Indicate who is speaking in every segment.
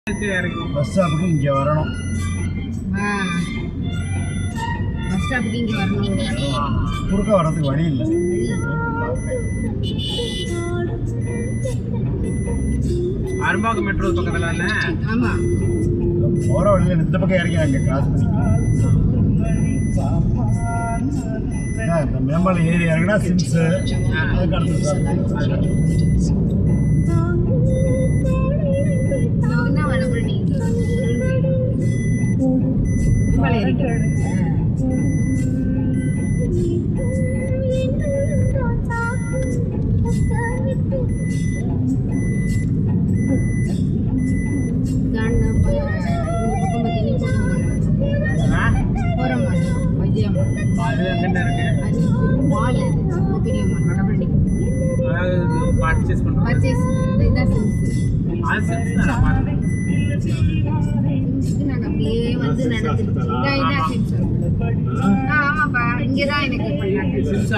Speaker 1: Bus ஸ்டாப்புக்கு இங்கே வரணும்.
Speaker 2: Bus ஸ்டாப்புக்கு இங்கே வரணும்.
Speaker 1: குறுக்க வரதுக்கு வழி இல்லை.
Speaker 3: அரும்பாக்கம் மெட்ரோ பக்கத்தில் இல்லை.
Speaker 2: ஆமாம்,
Speaker 1: போகிற வழியில் இந்த பக்கம் இறங்கி அங்கே கிராஸ் பண்ணிக்கலாம். இந்த மேம்பாலம் ஏறி இறங்கினா சிம்ஸு, அதுக்கு அடுத்து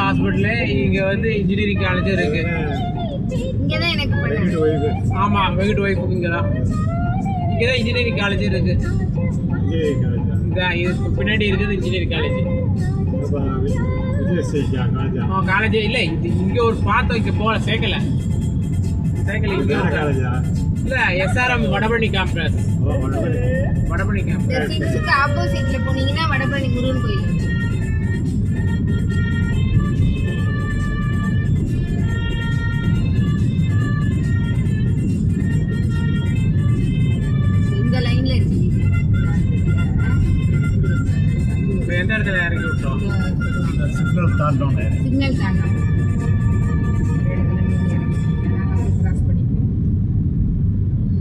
Speaker 3: ஹாஸ்பிட்டலு இங்க வந்து இன்ஜினியரிங் காலேஜ் இருக்கு.
Speaker 2: இங்கதான் எனக்கு
Speaker 3: ஆமா, வெகுட் வைஃப் இங்கதான் இன்ஜினியரிங் காலேஜ் இருக்கு. பின்னாடி இருக்குது இன்ஜினியரிங் காலேஜ். காலேஜே இல்லை, இங்க ஒரு பார்த்து வைக்க போல சேர்க்கல இல்ல. SRM Vadapalani campus. Vadapalani campus
Speaker 2: ஆப்போசிட்ல போனீங்கன்னா வடபழனி முருகன் கோயில். இந்த லைன்ல இருக்கு.
Speaker 3: எந்த இடத்துல இறக்கி விட்டோம்?
Speaker 1: சிக்னல் தாண்டோம்.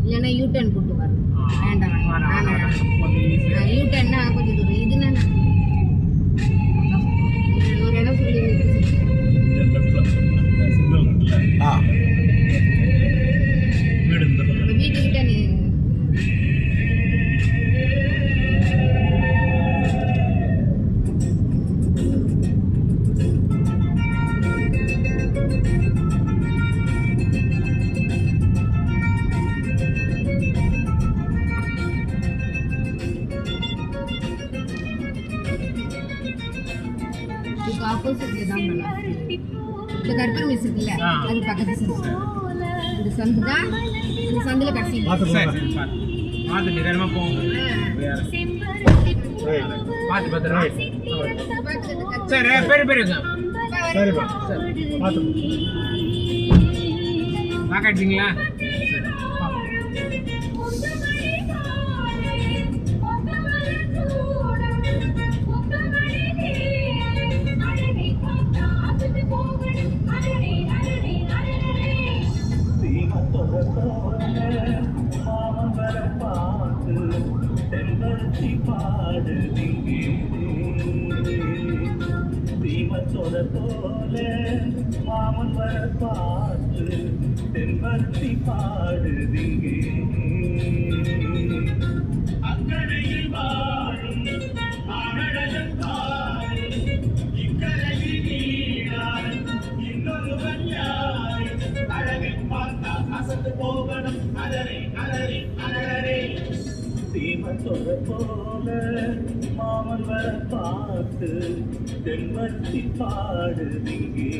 Speaker 2: இல்லைன்னா யூ-டர்ன் போட்டு வரணும். வேண்டாம், யூ-டர்ன்னா கொஞ்சம் தூரம். இது என்ன ஒரு இடம் சொல்லி வீட்டுக்கிட்ட நீ ஆப்போசிட்ல தான் இந்த கற்பூர மிஸ் இருக்குல்ல, அது பக்கத்து சந்து. இந்த சந்து தான், இந்த சந்துல கடைசி.
Speaker 3: பார்த்து நிதானமா போங்க. பார்த்து பத்திரமா. சரி, பேருங்க.
Speaker 1: சரிப்பா, பார்த்து
Speaker 3: பார்க்காட்டிங்களா?
Speaker 4: மாமன் வர பார்த்து தென்பத்தி பாடுதிங்கே அக்கறையில் வாழும் ஆனடல் தாய் இக்கரையில் நீடாய் இன்னொருவன் யாய் அழகை பார்த்தா அசந்து போகணும் அலறி அலறி அலறே தீமத்தொட போல மாமன் வர பார்த்து தென்பத்தி பாடுதிங்கே